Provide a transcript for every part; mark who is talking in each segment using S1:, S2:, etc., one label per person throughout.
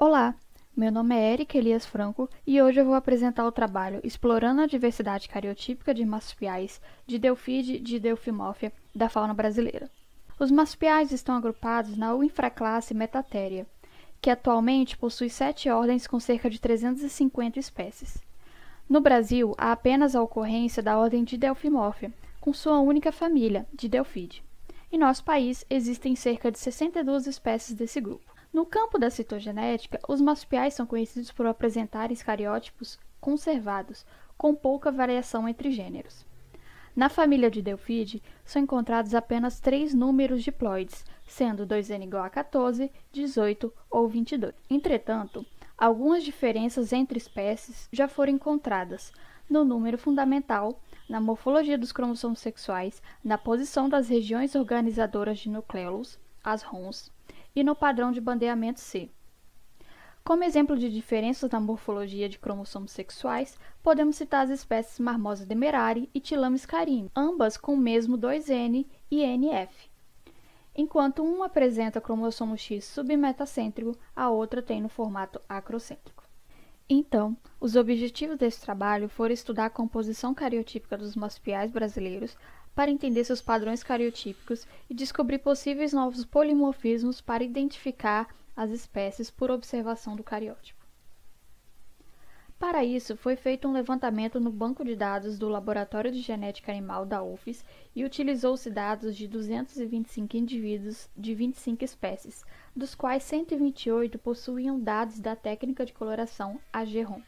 S1: Olá, meu nome é Erika Elias Franco e hoje eu vou apresentar o trabalho Explorando a Diversidade Cariotípica de Marsupiais de Delphide de Delphimorphia da fauna brasileira. Os marsupiais estão agrupados na infraclasse Metatheria, que atualmente possui 7 ordens com cerca de 350 espécies. No Brasil, há apenas a ocorrência da ordem de Delphimorphia, com sua única família, de Delphide. Em nosso país, existem cerca de 62 espécies desse grupo. No campo da citogenética, os marsupiais são conhecidos por apresentarem cariótipos conservados, com pouca variação entre gêneros. Na família de Delphide, são encontrados apenas 3 números diploides, sendo 2n igual a 14, 18 ou 22. Entretanto, algumas diferenças entre espécies já foram encontradas no número fundamental, na morfologia dos cromossomos sexuais, na posição das regiões organizadoras de nucleolos, as RONs, e no padrão de bandeamento C. Como exemplo de diferenças na morfologia de cromossomos sexuais, podemos citar as espécies Marmosa demerari e Tilamis carini, ambas com o mesmo 2N e NF. Enquanto uma apresenta cromossomo X submetacêntrico, a outra tem no formato acrocêntrico. Então, os objetivos desse trabalho foram estudar a composição cariotípica dos marsupiais brasileiros para entender seus padrões cariotípicos e descobrir possíveis novos polimorfismos para identificar as espécies por observação do cariótipo. Para isso, foi feito um levantamento no banco de dados do Laboratório de Genética Animal da UFES e utilizou-se dados de 225 indivíduos de 25 espécies, dos quais 128 possuíam dados da técnica de coloração AG-ROM.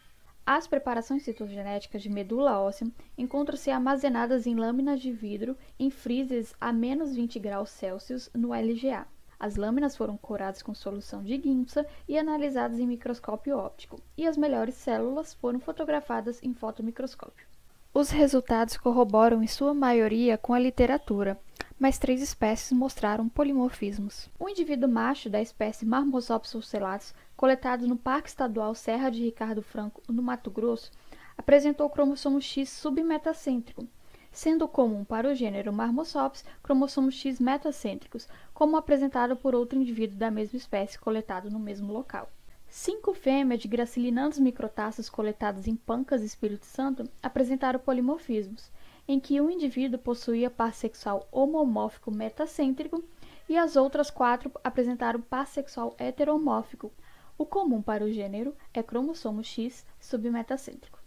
S1: As preparações citogenéticas de medula óssea encontram-se armazenadas em lâminas de vidro em freezers a menos 20 graus Celsius no LGA. As lâminas foram coradas com solução de Giemsa e analisadas em microscópio óptico, e as melhores células foram fotografadas em fotomicroscópio. Os resultados corroboram em sua maioria com a literatura, mas 3 espécies mostraram polimorfismos. O indivíduo macho da espécie Marmosopsis ocellatus, coletado no Parque Estadual Serra de Ricardo Franco, no Mato Grosso, apresentou o cromossomo X submetacêntrico, sendo comum para o gênero Marmosopsis cromossomos X metacêntricos, como apresentado por outro indivíduo da mesma espécie coletado no mesmo local. 5 fêmeas de Gracilinados microtarsas coletadas em Pancas e Espírito Santo apresentaram polimorfismos, em que um indivíduo possuía par sexual homomórfico metacêntrico e as outras 4 apresentaram par sexual heteromórfico. O comum para o gênero é cromossomo X submetacêntrico.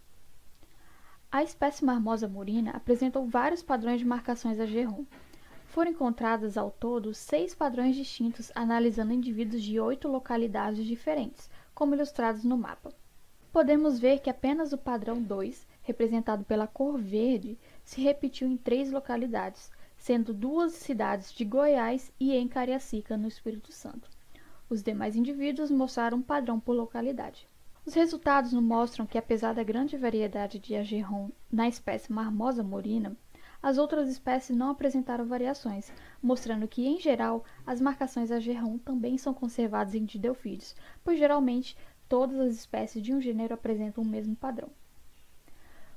S1: A espécie Marmosa murina apresentou vários padrões de marcações AG-ROM. Foram encontradas ao todo 6 padrões distintos analisando indivíduos de 8 localidades diferentes, como ilustrados no mapa. Podemos ver que apenas o padrão 2, representado pela cor verde, se repetiu em 3 localidades, sendo 2 cidades de Goiás e em Cariacica, no Espírito Santo. Os demais indivíduos mostraram um padrão por localidade. Os resultados nos mostram que, apesar da grande variedade de AG-ROM na espécie Marmosa murina, as outras espécies não apresentaram variações, mostrando que, em geral, as marcações AG-ROM também são conservadas em didelfídeos, pois geralmente todas as espécies de um gênero apresentam o mesmo padrão.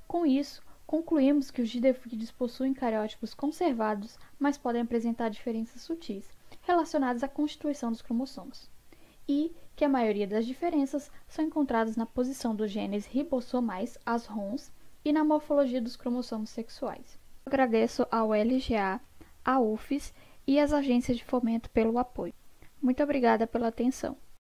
S1: Com isso, concluímos que os didelfídeos possuem cariótipos conservados, mas podem apresentar diferenças sutis, relacionadas à constituição dos cromossomos, e que a maioria das diferenças são encontradas na posição dos genes ribossomais, as RONs, e na morfologia dos cromossomos sexuais. Agradeço ao LGA, à UFES e às agências de fomento pelo apoio. Muito obrigada pela atenção.